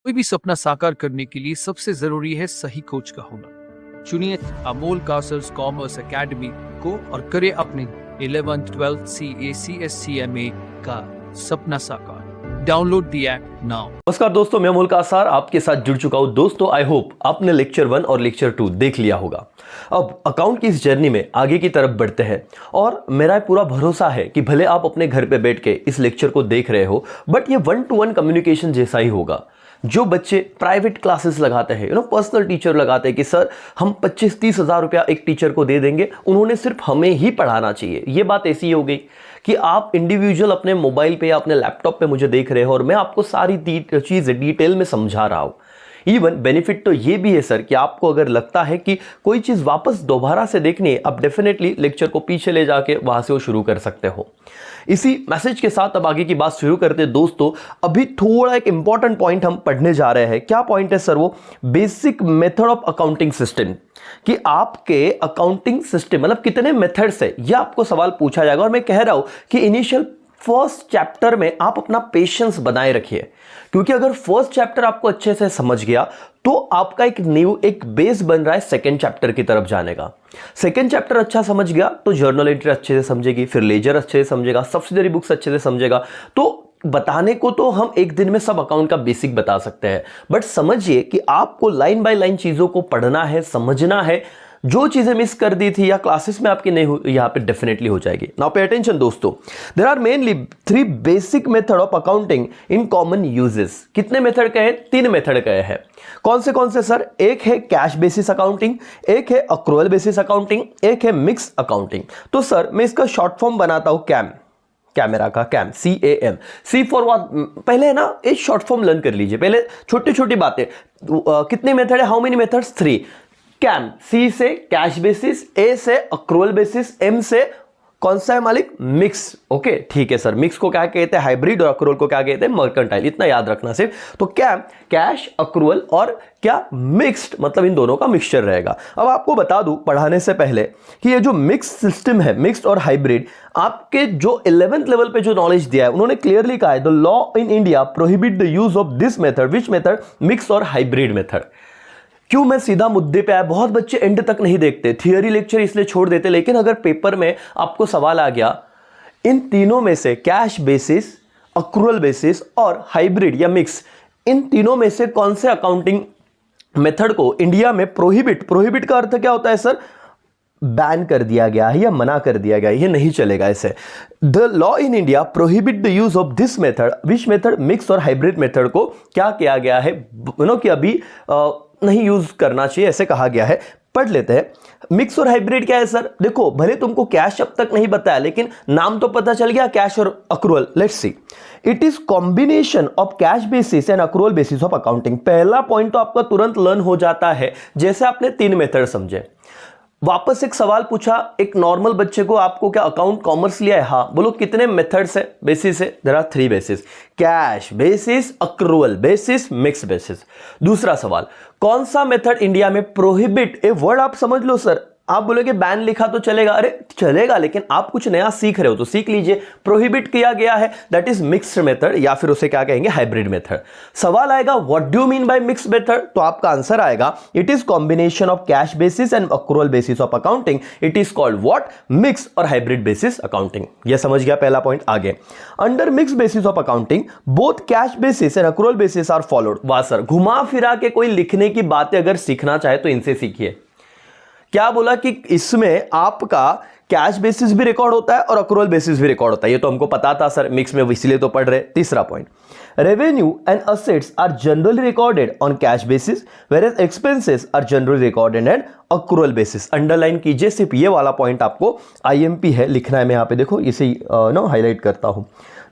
कोई भी सपना साकार करने के लिए सबसे जरूरी है सही कोच का होना। चुनिए अमोल कासर्स कॉमर्स एकेडमी को और करें अपने 11th 12th CA CSCMA का सपना साकार। Download the app now. नमस्कार दोस्तों, मैं अमोल कासर आपके साथ जुड़ चुका हूं। दोस्तों, आई होप आपने लेक्चर 1 और लेक्चर 2 देख लिया होगा। अब अकाउंट की इस जर्नी में आगे की तरफ बढ़ते हैं और मेरा पूरा भरोसा है कि भले आप अपने घर पे बैठ के इस लेक्चर को देख रहे हो, बट ये 1-to-1 कम्युनिकेशन जैसा ही होगा। जो बच्चे प्राइवेट क्लासेस लगाते हैं, पर्सनल टीचर लगाते हैं कि सर हम 25-30 हज़ार रुपया एक टीचर को दे देंगे, उन्होंने सिर्फ हमें ही पढ़ाना चाहिए। ये बात ऐसी हो गई कि आप इंडिविजुअल अपने मोबाइल पे या अपने लैपटॉप पे मुझे देख रहे हो और मैं आपको सारी चीज़ें डिटेल में समझा रहा हूँ। इवन बेनिफिट तो ये भी है सर कि आपको अगर लगता है कि कोई चीज़ वापस दोबारा से देखनी है, आप डेफिनेटली लेक्चर को पीछे ले जाके वहाँ से वो शुरू कर सकते हो। इसी मैसेज के साथ अब आगे की बात शुरू करते हैं। दोस्तों, अभी थोड़ा एक इंपॉर्टेंट पॉइंट हम पढ़ने जा रहे हैं। क्या पॉइंट है सर? वो basic method of accounting system, कि आपके अकाउंटिंग सिस्टम मतलब कितने मेथड्स है, यह आपको सवाल पूछा जाएगा। और मैं कह रहा हूं कि इनिशियल फर्स्ट चैप्टर में आप अपना पेशेंस बनाए रखिए, क्योंकि अगर फर्स्ट चैप्टर आपको अच्छे से समझ गया तो आपका एक बेस बन रहा है सेकंड चैप्टर की तरफ जाने का। सेकंड चैप्टर अच्छा समझ गया तो जर्नल एंट्री अच्छे से समझेगी, फिर लेजर अच्छे से समझेगा, सब्सिडियरी बुक्स अच्छे से समझेगा। तो बताने को तो हम एक दिन में सब अकाउंट का बेसिक बता सकते हैं, बट समझिए कि आपको लाइन बाय लाइन चीजों को पढ़ना है, समझना है। जो चीजें मिस कर दी थी या क्लासेस में आपकी नहीं हुई, यहां पे डेफिनेटली हो जाएगी। नाउ पे अटेंशन दोस्तों, there are mainly 3 basic method of accounting in common uses. कितने मेथड कहे? 3 मेथड कहे हैं। कौन से सर? एक है कैश बेसिस अकाउंटिंग, एक है अक्रूवल बेसिस अकाउंटिंग, एक है मिक्स अकाउंटिंग। तो सर मैं इसका शॉर्ट फॉर्म बनाता हूं कैम, कैमरा का cam, CAM, C for what. पहले ना एक शॉर्ट फॉर्म लर्न कर लीजिए, पहले छोटी छोटी बातें। कितने मेथड है? How many methods? 3। Cam, C से कैश बेसिस, A से अक्रूवल बेसिस, M से कौन सा है मालिक? मिक्स। ओके ठीक है सर। मिक्स को क्या कहते हैं? हाइब्रिड। और अक्रूवल को क्या कहते हैं? मर्केंटाइल। इतना याद रखना सिर्फ। तो कैम, कैश, अक्रूवल और क्या? मिक्स्ड, मतलब इन दोनों का मिक्सचर रहेगा। अब आपको बता दूं पढ़ाने से पहले कि ये जो मिक्स सिस्टम है, मिक्स्ड और हाइब्रिड, आपके जो 11th लेवल पे जो नॉलेज दिया है, उन्होंने क्लियरली कहा है the law in India prohibit the use of this method. Which method? Mix और हाइब्रिड मेथड। क्यों मैं सीधा मुद्दे पे आया? बहुत बच्चे एंड तक नहीं देखते, थियरी लेक्चर इसलिए छोड़ देते। लेकिन अगर पेपर में आपको सवाल आ गया इन तीनों में से, कैश बेसिस, अक्रूवल बेसिस और हाइब्रिड या मिक्स, इन तीनों में से कौन से अकाउंटिंग मेथड को इंडिया में प्रोहिबिट का अर्थ क्या होता है सर? बैन कर दिया गया है या मना कर दिया गया है, ये नहीं चलेगा ऐसे। The law in India prohibit the use of this method. Which method? Mix और हाइब्रिड मेथड को क्या किया गया है कि अभी नहीं यूज करना चाहिए, ऐसे कहा गया है। पढ़ लेते हैं मिक्स और हाइब्रिड क्या है सर। देखो, भले तुमको कैश अब तक नहीं बताया, लेकिन नाम तो पता चल गया, कैश और accrual. Let's see, it is combination of cash basis and accrual basis of accounting. पहला पॉइंट तो आपका तुरंत लर्न हो जाता है, जैसे आपने 3 मेथड समझे। वापस एक सवाल पूछा एक नॉर्मल बच्चे को, आपको क्या अकाउंट कॉमर्स लिया है? हाँ। बोलो कितने मेथड्स है, बेसिस है? There are 3 basis, cash basis, accrual basis, mix basis. दूसरा सवाल, कौन सा मेथड इंडिया में प्रोहिबिट? ए वर्ड आप समझ लो सर। आप बोलोगे बैन लिखा तो चलेगा, अरे चलेगा, लेकिन आप कुछ नया सीख रहे हो तो सीख लीजिए। प्रोहिबिट किया गया है, दैट इज मिक्स्ड मेथड, या फिर उसे क्या कहेंगे? Hybrid method. सवाल आएगा what do you mean by mixed method? तो आपका आंसर आएगा it is combination of cash basis and accrual basis of accounting. It is called what? Mix और हाइब्रिड बेसिस अकाउंटिंग। यह समझ गया पहला पॉइंट। आगे, under mix basis of accounting both cash basis and accrual basis are followed. वाह sir, घुमा फिरा के कोई लिखने की बातें अगर सीखना चाहे तो इनसे सीखिए। क्या बोला कि इसमें आपका कैश बेसिस भी रिकॉर्ड होता है और अक्रूवल बेसिस भी रिकॉर्ड होता है। ये तो हमको पता था सर, मिक्स में इसलिए तो पढ़ रहे। तीसरा point, revenue and assets are generally recorded on cash basis whereas expenses are generally recorded and accrual basis. Underline कीजिए, सिर्फ ये वाला पॉइंट आपको IMP है, लिखना है। मैं यहां पे देखो इसे हाईलाइट करता हूं।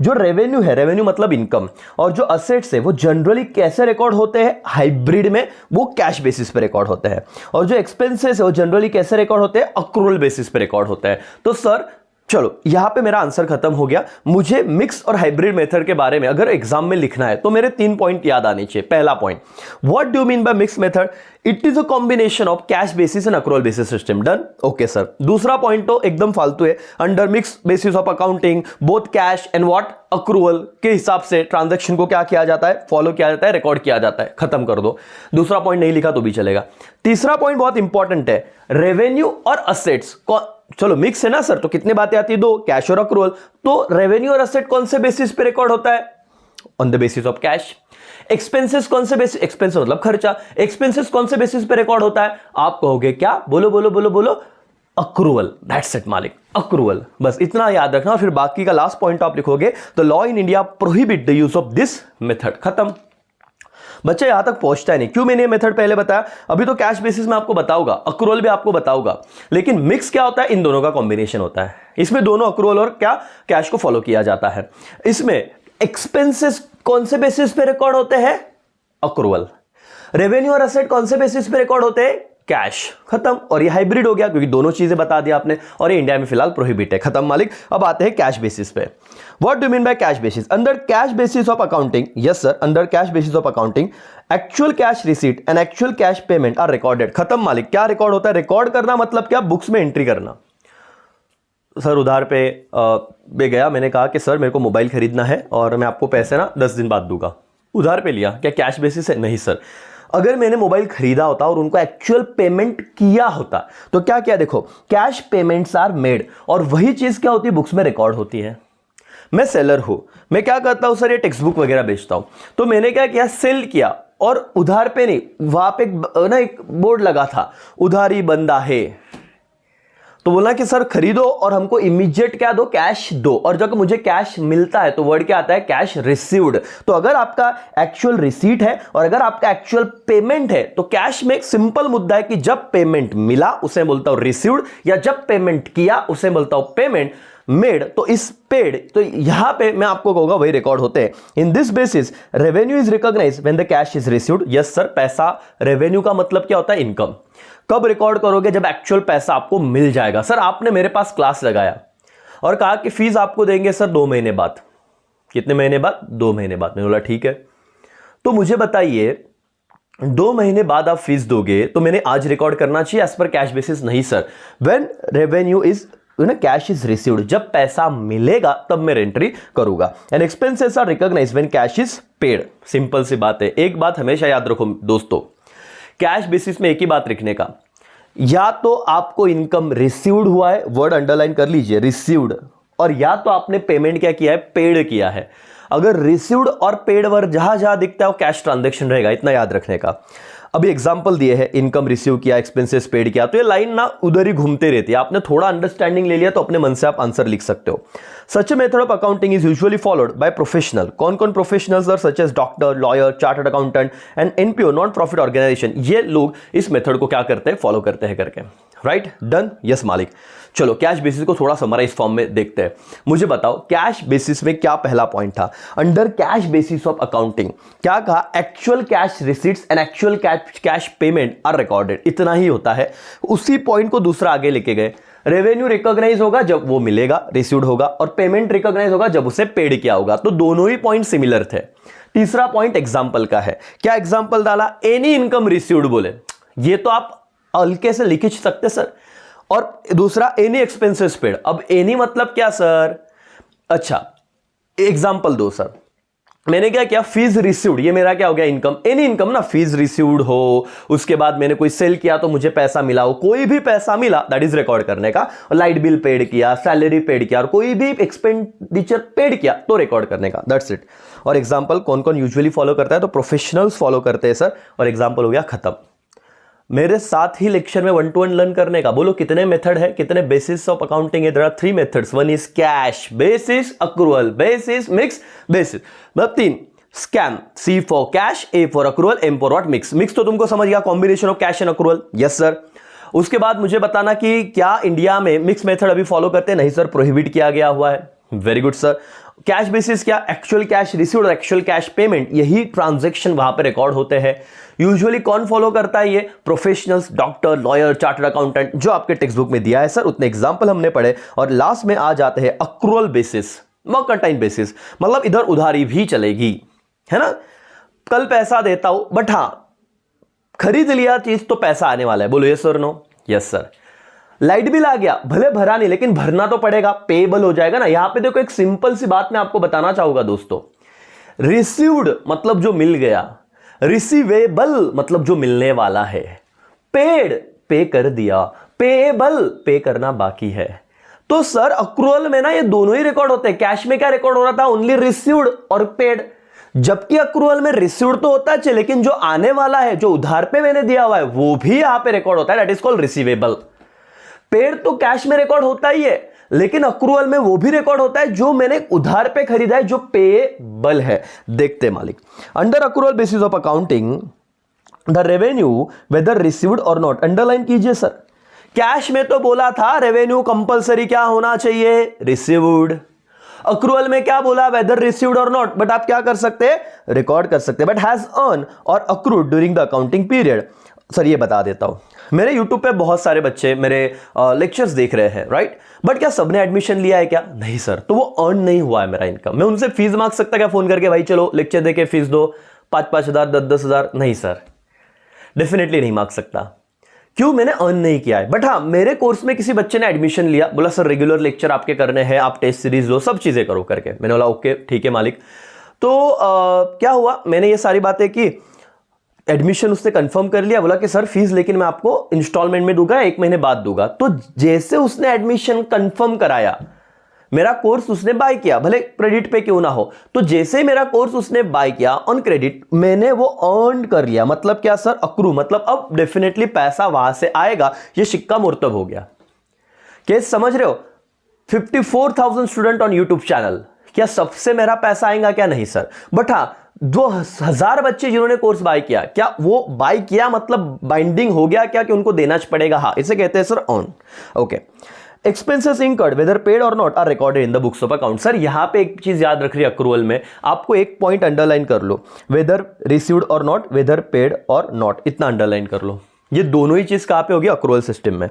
जो रेवेन्यू है, रेवेन्यू मतलब इनकम, और जो असेट्स है वो जनरली कैसे रिकॉर्ड होते हैं? हाइब्रिड में वो कैश बेसिस पे रिकॉर्ड होते हैं। और जो एक्सपेंसेस है वो जनरली कैसे रिकॉर्ड होते हैं? अक्रूवल बेसिस पे रिकॉर्ड होते हैं। तो सर चलो, यहां पे मेरा आंसर खत्म हो गया। मुझे मिक्स और हाइब्रिड मेथड के बारे में अगर एग्जाम में लिखना है तो मेरे 3 पॉइंट याद आने चाहिए। पहला point, what do you mean by mix method? It is a combination of cash basis and accrual basis system. Done? Okay sir. दूसरा पॉइंट तो एकदम फालतू है। Under mix basis of accounting both cash and what accrual के हिसाब से transaction को क्या किया जाता है, फॉलो किया जाता है, रिकॉर्ड किया जाता है। खत्म कर दो। दूसरा पॉइंट नहीं लिखा तो भी चलेगा। तीसरा पॉइंट बहुत इंपॉर्टेंट है, रेवेन्यू और असेट्स। चलो मिक्स है ना सर, तो कितनी बातें आती है, दो, कैश और अक्रूवल। तो रेवेन्यू और असेट कौन से बेसिस पे रिकॉर्ड होता है? On the basis of cash. Expenses कौन से बेसिस, एक्सपेंस मतलब खर्चा, एक्सपेंसेस कौन से बेसिस पे रिकॉर्ड होता है? आप कहोगे क्या? बोलो बोलो बोलो बोलो, अक्रूवल। दैट्स इट मालिक, अक्रूवल। बस इतना याद रखना और फिर बाकी का लास्ट पॉइंट आप लिखोगे, the law in India prohibit the use of this method. खत्म। बच्चे यहां तक पहुंचता है नहीं। क्यों मैंने मेथड पहले बताया? अभी तो कैश बेसिस में आपको बताऊंगा, अक्रूवल भी आपको बताऊंगा, लेकिन मिक्स क्या होता है? इन दोनों का कॉम्बिनेशन होता है। इसमें दोनों अक्रूवल और क्या कैश को फॉलो किया जाता है। इसमें एक्सपेंसेस कौन से बेसिस पे रिकॉर्ड होते हैं? अक्रूवल। रेवेन्यू और असेट कौन से बेसिस पे रिकॉर्ड होते हैं? कैश। खत्म। और ये हाइब्रिड हो गया क्योंकि दोनों चीजें बता दी आपने, और ये इंडिया में फिलहाल प्रोहिबिट है। खत्म मालिक। अब आते हैं कैश बेसिस पे। What do mean by cash basis? Under cash basis of accounting, yes sir, under cash basis of accounting actual cash receipt and actual cash payment are recorded. खत्म मालिक। क्या रिकॉर्ड होता है? रिकॉर्ड करना मतलब क्या? Books में एंट्री करना। सर उधार पे गया, मैंने कहा कि सर मेरे को मोबाइल खरीदना है और मैं आपको पैसे ना 10 दिन बाद दूंगा। उधार पे लिया, क्या कैश बेसिस है? नहीं सर। अगर मैंने मोबाइल खरीदा होता और उनको एक्चुअल पेमेंट किया होता तो क्या क्या, देखो कैश पेमेंट्स आर मेड, और वही चीज क्या होती है? बुक्स में रिकॉर्ड होती है। मैं सेलर हूं, मैं क्या करता हूं सर, ये टेक्स्ट बुक वगैरह बेचता हूं, तो मैंने क्या किया? सेल किया, और उधार पे नहीं, वहां पे एक बोर्ड लगा था, उधारी बंदा है। तो बोला कि सर खरीदो और हमको इमीडिएट क्या दो? कैश दो। और जब मुझे कैश मिलता है तो वर्ड क्या आता है? Cash received. तो अगर आपका एक्चुअल रिसीट है और अगर आपका एक्चुअल पेमेंट है तो कैश में एक सिंपल मुद्दा है कि जब पेमेंट मिला उसे बोलता हूं रिसीव्ड, या जब पेमेंट किया उसे बोलता हूं पेमेंट। मेड तो इस पेड, तो यहां पे मैं आपको कहूंगा वही रिकॉर्ड होते हैं। In this basis revenue is recognise when the cash is received. Yes sir, पैसा, रेवेन्यू का मतलब क्या होता है? इनकम। कब रिकॉर्ड करोगे? जब एक्चुअल पैसा आपको मिल जाएगा। सर आपने मेरे पास क्लास लगाया और कहा कि फीस आपको देंगे सर 2 महीने बाद। कितने महीने बाद? 2 महीने बाद। मैंने बोला ठीक है। तो मुझे बताइए 2 महीने बाद आप फीस दोगे तो मैंने आज रिकॉर्ड करना चाहिए एज पर कैश बेसिस? नहीं sir. When revenue is cash is received, जब पैसा मिलेगा तब मैं एंट्री करूंगा। And expenses are recognised when cash is paid. Simple सी बात है। एक बात हमेशा याद रखो दोस्तों, कैश बेसिस में एक ही बात लिखने का, या तो आपको इनकम रिसीव्ड हुआ है, वर्ड अंडरलाइन कर लीजिए, रिसीव्ड, और या तो आपने पेमेंट क्या किया है? पेड किया है। अगर रिसीव्ड और पेड वर्ड जहां जहां दिखता है वो कैश ट्रांजैक्शन रहेगा, इतना याद रखने का। अभी एग्जांपल दिए हैं, इनकम रिसीव किया, एक्सपेंसेस पेड किया, तो ये लाइन ना उधर ही घूमते रहती है। आपने थोड़ा अंडरस्टैंडिंग ले लिया तो अपने मन से आप आंसर लिख सकते हो। Such a method of accounting is usually followed by professional. कौन कौन professionals are? Such as doctor, lawyer, chartered accountant and NPO, non profit organisation. ये लोग इस मेथड को क्या करते हैं? फॉलो करते हैं करके। राइट? डन? यस मालिक। चलो कैश बेसिस को थोड़ा समराइज फॉर्म में देखते हैं। मुझे बताओ कैश बेसिस में क्या पहला पॉइंट था? Under cash basis of accounting क्या कहा? Actual cash receipts and actual cash payment are recorded. इतना ही होता है। उसी पॉइंट को दूसरा आगे लेके गए। रेवेन्यू रिकॉग्नाइज होगा जब वो मिलेगा, रिसीव्ड होगा, और पेमेंट रिकॉग्नाइज होगा जब उसे पेड किया होगा। तो दोनों ही पॉइंट सिमिलर थे। तीसरा पॉइंट एग्जाम्पल का है। क्या एग्जाम्पल डाला? एनी इनकम रिसीव्ड बोले, ये तो आप हल्के से लिख ही सकते सर। और दूसरा एनी एक्सपेंसेस पेड। अब एनी मतलब क्या सर? अच्छा एग्जांपल दो सर। मैंने क्या किया? फीस रिसीव्ड, ये मेरा क्या हो गया? इनकम। एनी इनकम ना, फीस रिसीव्ड हो, उसके बाद मैंने कोई सेल किया तो मुझे पैसा मिला हो, कोई भी पैसा मिला दैट इज रिकॉर्ड करने का। लाइट बिल पेड किया, सैलरी पेड किया, और कोई भी एक्सपेंडिचर पेड किया तो रिकॉर्ड करने का। That's it. और एग्जाम्पल कौन कौन यूजुअली फॉलो करता है? तो प्रोफेशनल्स फॉलो करते हैं सर। और एग्जाम्पल हो गया खत्म। मेरे साथ ही लेक्चर में 1 to 1 लर्न करने का। बोलो कितने मेथड है, कितने बेसिस ऑफ अकाउंटिंग है? There are 3 methods. One is cash basis, accrual basis, mix basis. मतलब 3। Scam, C for cash, A for accrual, M for what? Mix. Mix तो तुमको समझ गया, combination of cash and accrual. Yes sir. उसके बाद मुझे बताना कि क्या इंडिया में मिक्स मेथड अभी फॉलो करते हैं? नहीं सर, प्रोहिबिट किया गया हुआ है। Very good sir. Cash basis क्या? एक्चुअल कैश रिसीव्ड और एक्चुअल कैश पेमेंट, यही ट्रांजैक्शन वहां पे रिकॉर्ड होते हैं। यूजुअली कौन फॉलो करता है? ये professionals, doctor, lawyer, chartered accountant, जो आपके टेक्स्ट बुक में दिया है सर, उतने एग्जांपल हमने पढ़े। और लास्ट में आ जाते हैं अक्रूवल बेसिस, मर्केंटाइल बेसिस, मतलब इधर उधारी भी चलेगी, है ना? कल पैसा देता हूं बट हाँ खरीद लिया चीज तो पैसा आने वाला है, बोलो यस और no? Yes sir. Light bill आ गया, भले भरा नहीं लेकिन भरना तो पड़ेगा, पेएबल हो जाएगा ना। यहां पे देखो एक सिंपल सी बात मैं आपको बताना चाहूंगा दोस्तों, रिसीव्ड मतलब जो मिल गया, रिसीवेबल मतलब जो मिलने वाला है, पेड पे कर दिया, पेएबल पे करना बाकी है। तो सर अक्रूवल में ना ये दोनों ही रिकॉर्ड होते हैं। कैश में क्या रिकॉर्ड हो रहा था? ओनली रिसीव्ड और पेड। जबकि अक्रूवल में रिसीव्ड तो होता है लेकिन जो आने वाला है, जो उधार पे मैंने दिया हुआ है, वो भी यहां पे रिकॉर्ड होता है, that is called receivable. Paid तो कैश में रिकॉर्ड होता ही है, लेकिन अक्रूवल में वो भी रिकॉर्ड होता है जो मैंने उधार पे खरीदा है, जो पेएबल है। देखते मालिक, under accrual basis of accounting the revenue whether received और नॉट, अंडरलाइन कीजिए सर। कैश में तो बोला था रेवेन्यू कंपलसरी क्या होना चाहिए? रिसीव्ड। अक्रूवल में क्या बोला? वेदर रिसीव्ड और नॉट। बट आप क्या कर सकते हैं? रिकॉर्ड कर सकते हैं। बट हैज अर्न और accrued during the accounting period. Sir ये बता देता हूं, मेरे YouTube पे बहुत सारे बच्चे मेरे लेक्चर्स देख रहे हैं, राइट? बट क्या सबने एडमिशन लिया है क्या? नहीं सर। तो वो अर्न नहीं हुआ है मेरा इनकम। मैं उनसे फीस मांग सकता क्या फोन करके, भाई चलो लेक्चर देके फीस दो, 5-5 हजार, 10-10 हजार? नहीं सर, डेफिनेटली नहीं मांग सकता। क्यों? मैंने अर्न नहीं किया है। बट हाँ, मेरे कोर्स में किसी बच्चे ने एडमिशन लिया, बोला सर रेगुलर लेक्चर आपके करने हैं, आप टेस्ट सीरीज लो, सब चीजें करो करके। मैंने बोला ओके ठीक है मालिक। तो क्या हुआ, मैंने ये सारी बातें की, एडमिशन उसने कंफर्म कर लिया, बोला कि सर फीस लेकिन मैं आपको इंस्टॉलमेंट में दूंगा, 1 महीने बाद दूंगा। तो जैसे उसने एडमिशन कंफर्म कराया, मेरा कोर्स उसने बाय किया, भले क्रेडिट पे क्यों ना हो, तो जैसे ही मेरा कोर्स उसने बाय किया ऑन क्रेडिट, मैंने वो अर्न कर लिया। मतलब क्या सर? अक्रू, मतलब अब डेफिनेटली पैसा वहां से आएगा। ये सिक्का मुर्तब हो गया। केस समझ रहे हो? 54,000 स्टूडेंट ऑन यूट्यूब चैनल, क्या सबसे मेरा पैसा आएगा क्या? नहीं सर। बट हाँ, 2000 बच्चे जिन्होंने कोर्स बाय किया, क्या वो बाय किया मतलब बाइंडिंग हो गया क्या कि उनको देना पड़ेगा? हाँ, इसे कहते हैं sir on. Okay, expenses incurred whether paid और not are recorded in the books of account. Sir यहां पे एक चीज याद रख रही है अक्रूवल में, आपको एक पॉइंट अंडरलाइन कर लो, वेदर रिसीव्ड और नॉट, वेदर पेड और नॉट, इतना अंडरलाइन कर लो। ये दोनों ही चीज कहां पे होगी? अक्रूवल सिस्टम में।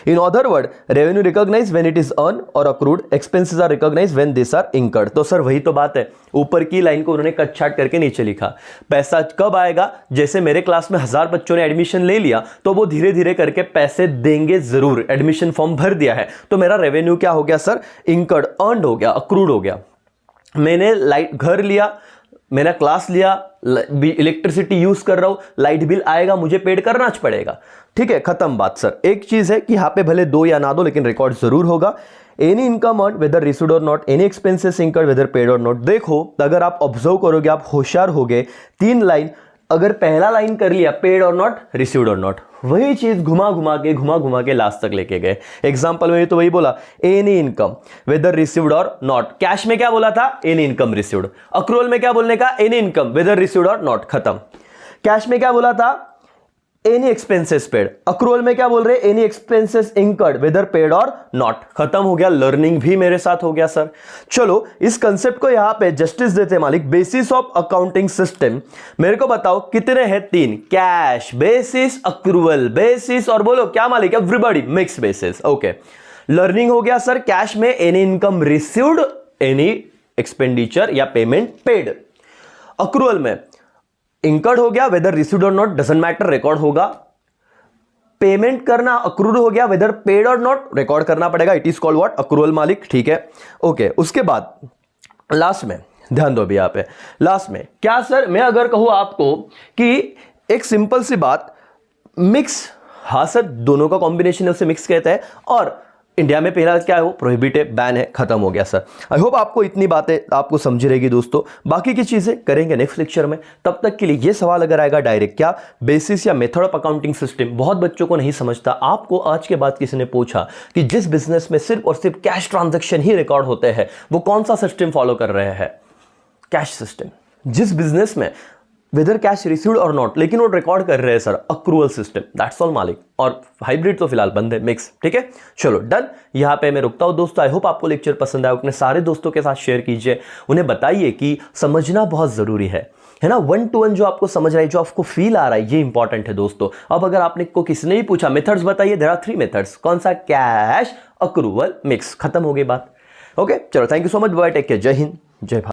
In other word, revenue recognise when it is earn और accrued, expenses are recognise when this are incurred. तो सर वही तो बात है, ऊपर की लाइन को उन्होंने कट छाट करके नीचे लिखा। पैसा कब आएगा? जैसे मेरे क्लास में 1000 बच्चों ने एडमिशन ले लिया, तो वो धीरे धीरे करके पैसे देंगे जरूर। एडमिशन फॉर्म भर दिया है, तो मेरा रेवेन्यू क्या हो गया सर? इनकर्ड, अर्नड हो गया, अक्रूड हो गया। मैंने लाइट घर लिया, मैंने क्लास लिया, इलेक्ट्रिसिटी यूज कर रहा हूं, लाइट बिल आएगा, मुझे पेड करना पड़ेगा। ठीक है, खत्म बात सर। एक चीज है कि यहां पे भले दो या ना दो, लेकिन रिकॉर्ड जरूर होगा। Any income earn whether received और not, any expenses incurred whether paid और नॉट। देखो अगर आप ऑब्जर्व करोगे, आप होशियार होगे, 3 लाइन, अगर पहला लाइन कर लिया पेड और नॉट, रिसीव्ड और नॉट, वही चीज घुमा घुमा के लास्ट तक लेके गए। एग्जांपल में तो वही बोला, एनी इनकम वेदर रिसीव्ड और नॉट। कैश में क्या बोला था? Any income received. अक्रूवल में क्या बोलने का? एनी इनकम वेदर रिसीव्ड और नॉट, खत्म। कैश में क्या बोला था? Any expenses paid. अक्रूवल में क्या बोल रहे? Any expenses incurred whether paid और नॉट, खत्म हो गया। लर्निंग भी मेरे साथ हो गया सर। चलो इस कंसेप्ट को यहां पे जस्टिस देते हैं मालिक। बेसिस ऑफ अकाउंटिंग सिस्टम, मेरे को बताओ कितने हैं? 3। कैश बेसिस, अक्रूवल बेसिस, और बोलो क्या मालिक? Everybody mix basis. Okay, learning हो गया सर। कैश में any income received, any expenditure या पेमेंट पेड। अक्रूवल में इनकर्ड हो गया, वेदर रिसीव्ड और नॉट डजंट मैटर, रिकॉर्ड होगा। पेमेंट करना अक्रूड हो गया, वेदर पेड और नॉट रिकॉर्ड करना पड़ेगा। It is called what? Accrual मालिक। ठीक है, ओके। उसके बाद लास्ट में ध्यान दो अभी यहां पे, लास्ट में क्या सर? मैं अगर कहूं आपको कि एक सिंपल सी बात, मिक्स, हाँ सर, दोनों का कॉम्बिनेशन है, उसे मिक्स कहते हैं। और इंडिया में पहला क्या है? वो प्रोहिबिटेड, बैन है, खत्म हो गया सर। आई होप आपको इतनी बातें आपको समझ रहेगी दोस्तों। बाकी की चीजें करेंगे नेक्स्ट लेक्चर में। तब तक के लिए ये सवाल अगर आएगा डायरेक्ट, क्या बेसिस या मेथड ऑफ अकाउंटिंग सिस्टम बहुत बच्चों को नहीं समझता। आपको आज के बाद किसी ने पूछा कि जिस बिजनेस में सिर्फ और सिर्फ कैश ट्रांजेक्शन ही रिकॉर्ड होते हैं, वो कौन सा सिस्टम फॉलो कर रहे हैं? Cash system. जिस बिजनेस में वेदर कैश रिसीव्ड और नॉट, लेकिन वो रिकॉर्ड कर रहे हैं sir accrual system, that's all मालिक। और हाइब्रिड तो फिलहाल बंद है, मिक्स। ठीक है, चलो डन। यहां पे मैं रुकता हूं दोस्तों। आई होप आपको लेक्चर पसंद आया। अपने सारे दोस्तों के साथ शेयर कीजिए, उन्हें बताइए कि समझना बहुत जरूरी है ना। 1 to 1 जो आपको समझ रहा है, जो आपको फील आ रहा है, ये इंपॉर्टेंट है दोस्तों। अब अगर आपने को किसी ने ही पूछा मेथड्स बताइए, देयर आर 3 मेथड्स। कौन सा? कैश, अक्रूवल, मिक्स, खत्म हो गई बात। ओके, चलो, thank you so much, bye, take care, जय हिंद, जय भारत।